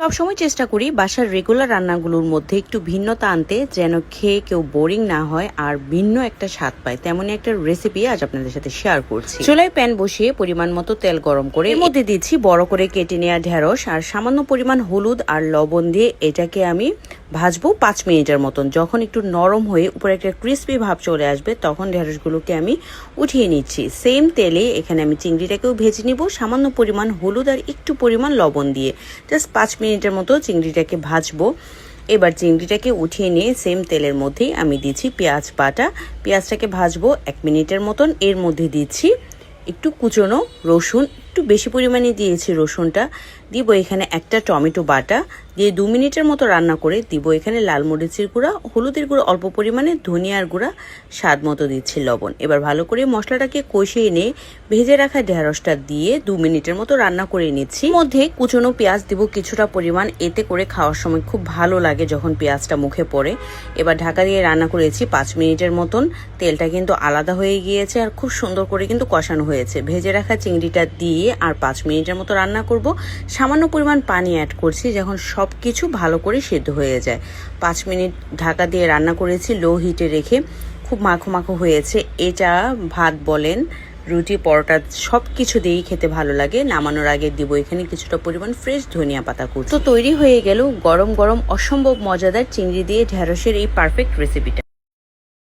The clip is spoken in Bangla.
সবসময় চেষ্টা করি বাসার রেগুলার রান্নাগুলোর মধ্যে একটু ভিন্নতা আনতে, যেন খেয়ে কেউ বোরিং না হয় আর ভিন্ন একটা স্বাদ পায়। তেমনই একটা রেসিপি আজ আপনাদের সাথে শেয়ার করছি। চুলায় প্যান বসিয়ে পরিমাণ মতো তেল গরম করে এর মধ্যে দিচ্ছি বড় করে কেটে নেওয়া ঢেঁড়স আর সামান্য পরিমাণ হলুদ আর লবণ দিয়ে এটাকে আমি ভাজবো 5 মিনিটের মতন। যখন একটু নরম হয়ে উপরে একটা ক্রিস্পি ভাব চলে আসবে তখন ঢেঁড়সগুলোকে আমি উঠিয়ে নিচ্ছি। সেম তেলে এখানে আমি চিংড়িটাকেও ভেজে নিব সামান্য পরিমাণ হলুদ আর একটু পরিমাণ লবণ দিয়ে। জাস্ট 5 মিনিটের মতো চিংড়িটাকে ভাজবো। এবার চিংড়িটাকে উঠিয়ে নিয়ে সেম তেলের মধ্যেই আমি দিচ্ছি পেঁয়াজ বাটা। পেঁয়াজটাকে ভাজবো 1 মিনিটের মতন। এর মধ্যে দিচ্ছি একটু কুচনো রসুন, একটু বেশি পরিমাণে দিয়েছি রসুনটা। দিব এখানে একটা টমেটো বাটা দিয়ে 2 মিনিটের মতো রান্না করে দিব এখানে লাল মরিচের গুঁড়া, হলুদের গুঁড়া অল্প পরিমাণে, ধনিয়ার গুঁড়া, স্বাদ মতো দিচ্ছি লবণ। এবার ভালো করে মশলাটাকে কষিয়ে নিয়ে ভেজে রাখা ঢেঁড়সটা দিয়ে 2 মিনিটের মতো রান্না করে নিচ্ছি। মধ্যে কুচনো পেঁয়াজ দিব কিছুটা পরিমাণ, এতে করে খাওয়ার সময় খুব ভালো লাগে যখন পেঁয়াজটা মুখে পড়ে। এবার ঢাকা দিয়ে রান্না করেছি 5 মিনিটের মতন। তেলটা কিন্তু আলাদা হয়ে গিয়েছে আর খুব সুন্দর করে কিন্তু কষানো হয়েছে। ভেজে রাখা চিংড়িটা দিয়ে আর 5 মিনিটের মতো রান্না করব। সামান্য পরিমাণ পানি অ্যাড করছি যখন সবকিছু ভালো করে সিদ্ধ হয়ে যায়। 5 মিনিট ঢাকা দিয়ে রান্না করেছি লো হিটে রেখে। খুব মাখো মাখো হয়েছে। এটা ভাত বলেন, রুটি, পরোটা সব কিছু দিয়েই খেতে ভালো লাগে। নামানোর আগে দিব এখানে কিছুটা পরিমাণ ফ্রেশ ধনিয়া পাতা কুচি। তো তৈরি হয়ে গেল গরম গরম অসম্ভব মজাদার চিংড়ি দিয়ে ঢেঁড়সের এই পারফেক্ট রেসিপিটা।